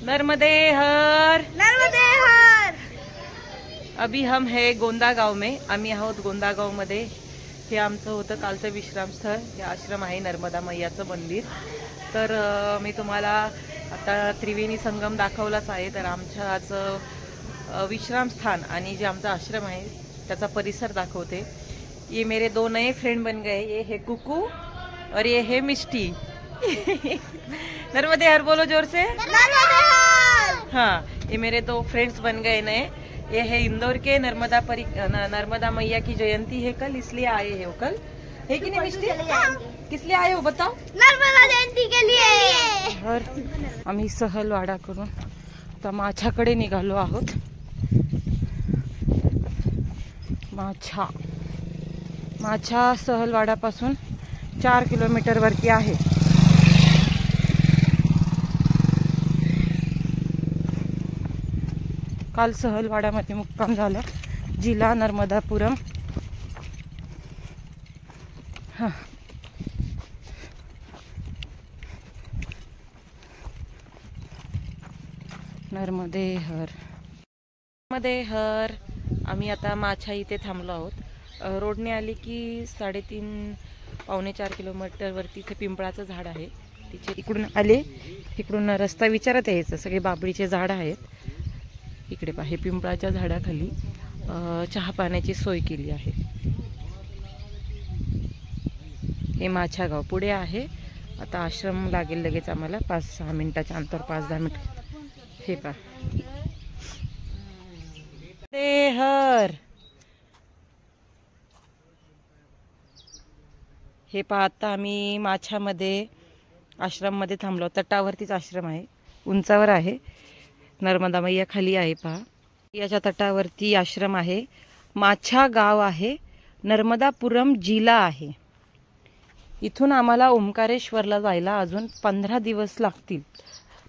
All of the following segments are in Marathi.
नर्मदे हर, नर्मदे हर। अभी हम है गोंदा गाव में, आम्ही आहोत गोंदा गाव मध्ये। हे आमचं होतं कालचं विश्रामस्थळ, हे आश्रम आहे नर्मदा मैयाचं मंदिर। तर मी तुम्हाला आता त्रिवेणी संगम दाखवलाच आहे। तर आमचं आज विश्राम स्थान आणि जे आमचा आश्रम आहे त्याचा परिसर दाखवते। ये मेरे दो नए फ्रेंड बन गए, ये है कुकू और ये है मिष्टी। नर्मदे हर बोलो जोर से, नर्मदे हर। हाँ, ये मेरे दो फ्रेंड्स बन गए नए। ये है इंदौर के नर्मदा मैया की जयंती है कल, इसलिए आए हैं वो कल, है कि नहीं मिष्टी? किस लिए आए हो बताओ? नर्मदा जयंती के लिए। हर आम्ही सहलवाडा करून आता माछाकडे निघालो आहोत। माछा सहलवाडापासून 4 किलोमीटर वरती आहे। काल सहलवाडामध्ये मुक्काम झाला, जिल्हा नर्मदापुरम। नर्मदे हर, नर्मदे हर। आम्ही आता माछा इथे थांबलो आहोत। रोडने आली की 3.5 पावणे 4 किलोमीटर वरती इथे पिंपळाचं झाड आहे। तिथे इकडून आले, इकडून रस्ता विचारत यायचं, सगळे बाबळीचे झाड आहेत। इकडे पहा, हे पिंपळाच्या झाडाखाली चहा पाण्याची सोय केली आहे। हे माछा गाव पुढे आहे। आता आश्रम लागेल लगेच आम्हाला 5-6 मिनिटाच्या अंतर, 5-10 मिनिट। हे पहा हर, हे पहा आता आम्ही माछामध्ये आश्रम मध्ये थांबलो। तटावरतीच आश्रम आहे, उंचावर आहे। नर्मदा मैया खाली आहे पहा, याच्या तटावरती आश्रम आहे। माछा गाव आहे, नर्मदापुरम जिल्हा आहे। इथून आम्हाला ओंकारेश्वरला जायला अजून 15 दिवस लागतील,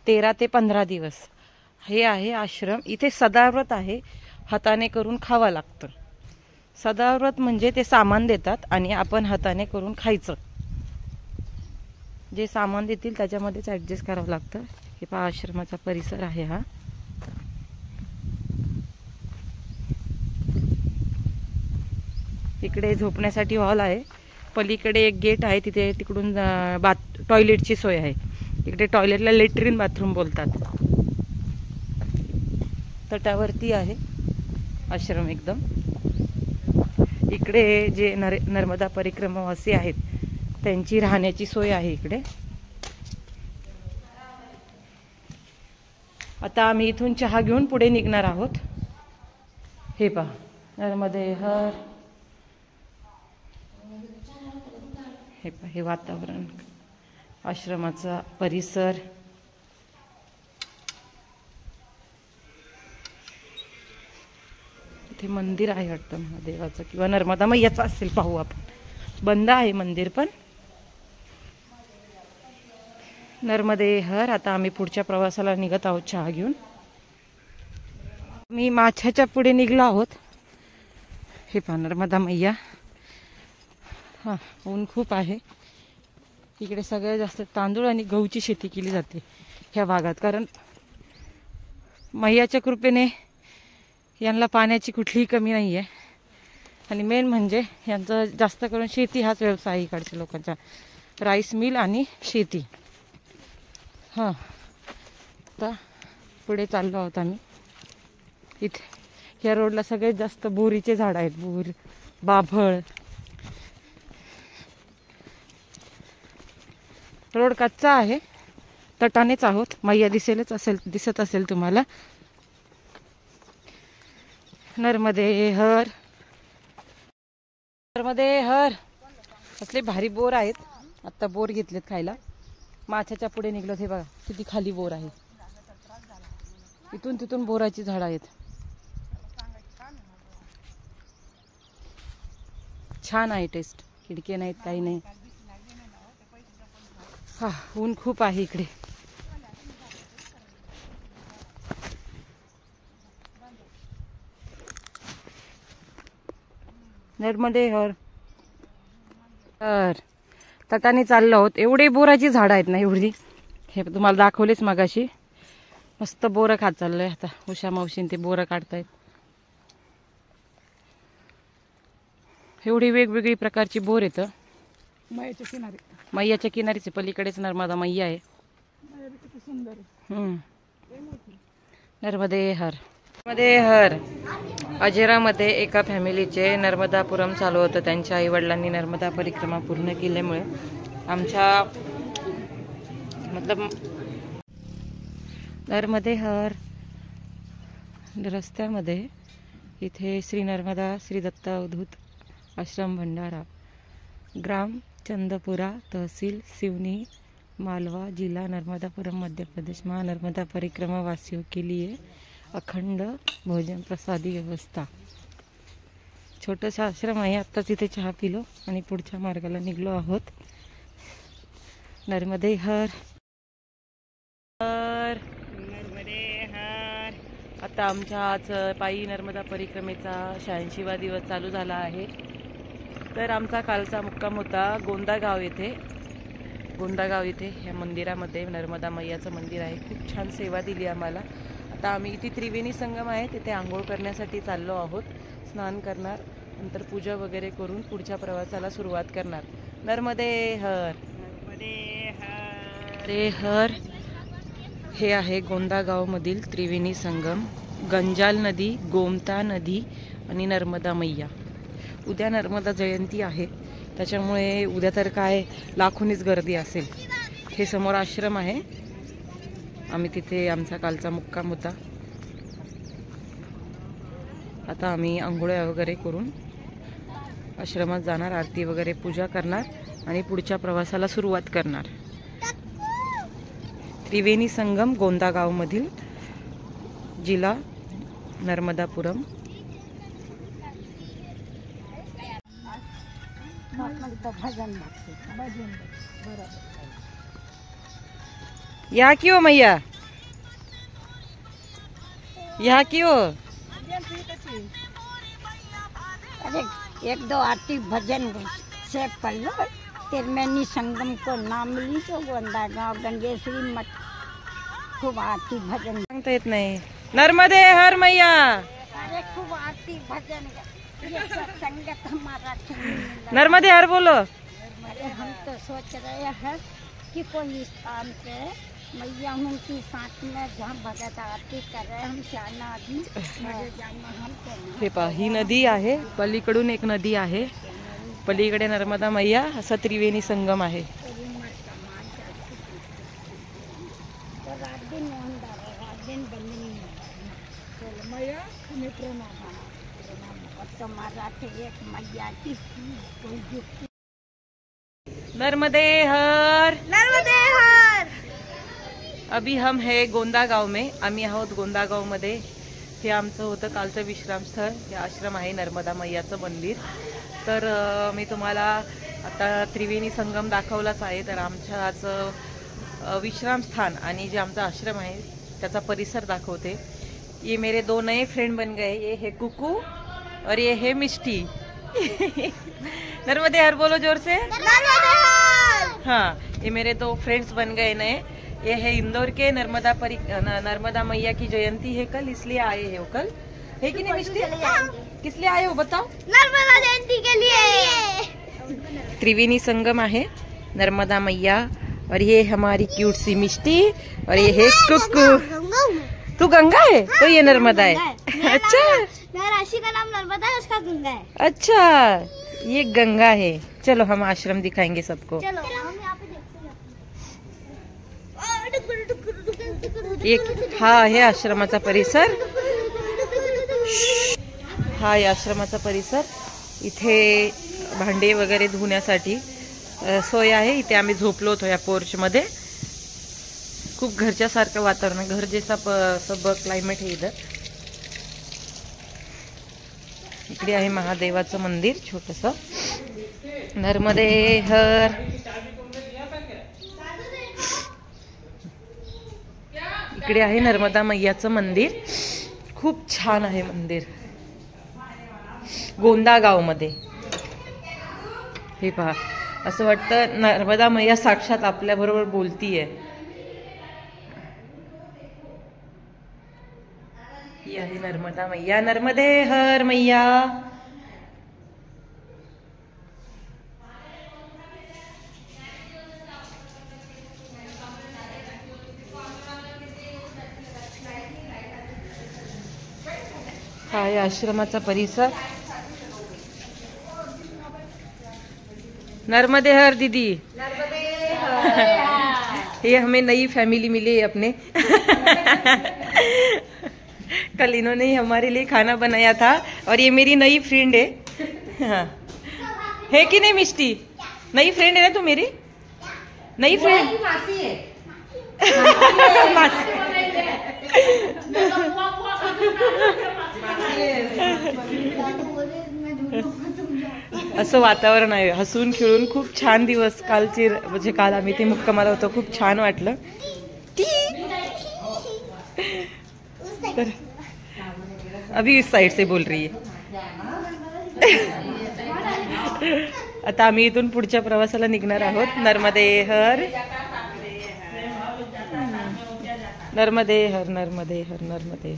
13 ते 15 दिवस। हे आहे आश्रम। इथे सदाव्रत आहे, हाताने करून खावा लागतं। सदाव्रत म्हणजे ते सामान देतात आणि आपण हाताने करून खायचं। जे सामान देतील त्याच्यामध्येच ऍडजस्ट करावं लागतं। हे पहा आश्रमाचा परिसर आहे हा। इकडे झोपण्यासाठी हॉल आहे, पलीकडे एक गेट आहे, तिथे तिकडून टॉयलेटची सोय आहे। इकडे टॉयलेटला लेट्रिन बाथरूम बोलतात। तटावरती आहे आश्रम एकदम। इकडे जे नर्मदा परिक्रमावासी आहेत त्यांची राहण्याची सोय आहे इकडे। आता आम्ही इथून चहा घेऊन पुढे निघणार आहोत। हे पहा नर्मदे हर, हे पहा हे वातावरण, आश्रमाचा परिसर। इथे मंदिर आहे वाटतं महादेवाचं किंवा नर्मदा मैयाचं असेल, पाहू आपण। बंद आहे मंदिर पण। नर्मदे हर। आता आम्ही पुढच्या प्रवासाला निघत आहोत चहा घेऊन। मी माछाच्या पुढे निघलो आहोत। हे पहा नर्मदा मैया। हा, ऊन खूप आहे इकडे। सगळ्यात जास्त तांदूळ आणि गहूची शेती केली जाते ह्या भागात, कारण मैयाच्या कृपेने यांना पाण्याची कुठलीही कमी नाही आहे। आणि मेन म्हणजे यांचं जास्त करून शेती हाच व्यवसाय इकडच्या लोकांचा, राईस मिल आणि शेती। हां, आता पुढे चाललो आहोत आम्ही। इथे या रोडला सगळ्यात जास्त बोरीचे झाड आहेत, बोर, बाभळ। रोड कच्चा आहे, तटानेच आहोत। मैया दिसत असेल तुम्हाला। नर्मदे हर, नर्मदे हर। असले भारी बोर आहेत, आता बोर घेतलेत खायला। माछाच्या पुढे निघलो, हे बघा किती खाली बोर आहे। इथून तिथून बोराची झाड आहेत। छान आहे टेस्ट, खिडकी नाहीत, काही नाही। हा, ऊन खूप आहे इकडे। नर्मदे हर, तटाने चाललो आहोत। एवढे बोराची झाड आहेत ना, एवढी। हे तुम्हाला दाखवलेच मगाशी। मस्त बोरं खात चाललंय आता. उषा मावशीन ते बोरं काढतायत. एवढी वेगवेगळी प्रकारची बोर येतं. मैयाच्या किनारीचे पलीकडेच नर्मदा मैया आहे. नर्मदे हर. नर्मदे हर. अजेरामध्ये एका फॅमिलीचे नर्मदापुरम चालू होतं. त्यांच्या आई वडिलांनी नर्मदा परिक्रमा पूर्ण केल्यामुळे आमच्या नर्मदे हर रस्त्यामध्ये इथे श्री नर्मदा श्री दत्त अवधूत आश्रम भंडारा, ग्राम चंदपुरा, तहसील सिवनी, मालवा, जिला नर्मदापुरम, मध्य प्रदेश, महानर्मदा परिक्रमा वासियों के लिए अखंड भोजन प्रसादी व्यवस्था. छोटंसं आश्रम आहे. आत्ताच इथे चहा पिलो आणि पुढच्या मार्गाला निघलो आहोत. नर्मदे हर. नर्मदे हर. आता आमच्या आज पायी नर्मदा परिक्रमेचा 86वा दिवस चालू झाला आहे. तर आमचा कालचा मुक्काम होता गोंदागाव येथे. गोंदागाव इथे या मंदिरामध्ये नर्मदा मैयाचं मंदिर आहे. खूप छान सेवा दिली आम्हाला. आता आम्ही इथे त्रिवेणी संगम आहे तिथे आंघोळ करण्यासाठी चाललो आहोत. स्नान करणार, नंतर पूजा वगैरे करून पुढच्या प्रवासाला सुरुवात करणार. नर्मदे हर. नर्मदे हर. हे आहे गोंदागावमधील त्रिवेणी संगम. गंजाल नदी, गोमता नदी आणि नर्मदा मैया. उद्या नर्मदा जयंती आहे त्याच्यामुळे उद्या तर काय लाखोनीच गर्दी असेल. हे समोर आश्रम आहे. आम्ही तिथे आमचा कालचा मुक्काम होता. आता आम्ही आंघोळ्या वगैरे करून आश्रमात जाणार, आरती वगैरे पूजा करणार आणि पुढच्या प्रवासाला सुरुवात करणार. त्रिवेणी संगम गोंदागावमधील, जिल्हा नर्मदापुरम. या की हो मैया, या की हो. अरे एक दो आरती भजन से पढ़ लो. त्रिवेणी संगम को नाम लीजिए. गोंदागांव गंगेश्वरी मठ खूब आरती भजन सांगता येत नाही. नर्मदे हर मैया. अरे खूब आरती भजन ये सब संगत हमारा नर्मदे हर बोलो. अरे हम तो सोच रहे हैं कि कोई स्थान पे मैया उनकी साथ में जहाँ भगत आरती कर रहे हम जाना आदमी जाना हमको. हे पहा ही नदी आहे. पलीकडून एक नदी आहे. पलीकडे नर्मदा मैया. असा त्रिवेणी संगम आहे. नर्मदे हर. नर्मदे हर. अभी हम है गोंदागाव में. आम्ही आहोत गोंदागाव मध्ये. हे आमचं होतं कालचं विश्रामस्थळ. हे आश्रम आहे नर्मदा मैयाचं मंदिर. तर मी तुम्हाला आता त्रिवेणी संगम दाखवलाच आहे. तर आमच्या आज विश्रामस्थान आणि जे आमचा आश्रम आहे त्याचा परिसर दाखवते. ये मेरे दो नए फ्रेंड बन गए. ये है कुकू और ये है मिष्टी. नर्मदे हर बोलो जोर से. नर्मदे हर. हाँ, ये मेरे दो फ्रेंड्स बन गए नए. ये है इंदौर के. नर्मदा मैया की जयंती है कल, इसलिए आए हैं वो कल. है कि नहीं मिष्टी? किस लिए आए हो बताओ. नर्मदा जयंती के लिए. त्रिवेणी संगम है, नर्मदा मैया, और ये हमारी क्यूट सी मिष्टी, और ये है कुकू. तू गंगा है तो ये नर्मदा है. अच्छा, मेरा राशि का नाम नर्मदा है, उसका गंगा है. अच्छा ये गंगा है. चलो हम आश्रम दिखाएंगे सबको. चलो हम यहाँ पे एक हा आहे आश्रमाचा परिसर. हा आहे आश्रमाचा परिसर. इथे भांडे वगैरे धुण्यासाठी सोय आहे. इथे आम्ही झोपलो होतो या पोर्च मध्ये. खूप घरच्या सारखं वातावरण, घर जैसा सब क्लायमेट आहे इधर. इकडे आहे महादेवाचं मंदिर छोटंसं. नर्मदे हर. इकडे आहे नर्मदा मैयाचं मंदिर. खूप छान आहे मंदिर गोंदागाव मध्ये. हे पहा, असं वाटतं नर्मदा मैया साक्षात आपल्या बरोबर बोलतीये. ही आहे नर्मदा मैया. नर्मदे हर मैया. हा आहे आश्रमाचा परिसर. नर्मदे हर दीदी. ये हमें नई फैमिली मिली है अपने. कल इन्होंने ही हमारे लिए खाना बनाया था और ये मेरी नई फ्रेंड है. हाँ. है कि नहीं मिष्टी? नई फ्रेंड है ना तू मेरी? नई फ्रेंड. असं वातावरण आहे. हसून खेळून खूप छान दिवस कालचे, म्हणजे काल आम्ही ते मुक्कामाला होतो. खूप छान वाटलं. तर अभी इस साइड से बोल रही है. आता आम्ही इथून पुढच्या प्रवासाला निघणार आहोत. नर्मदे हर. नर्मदे हर. नर्मदे हर. नर्मदे.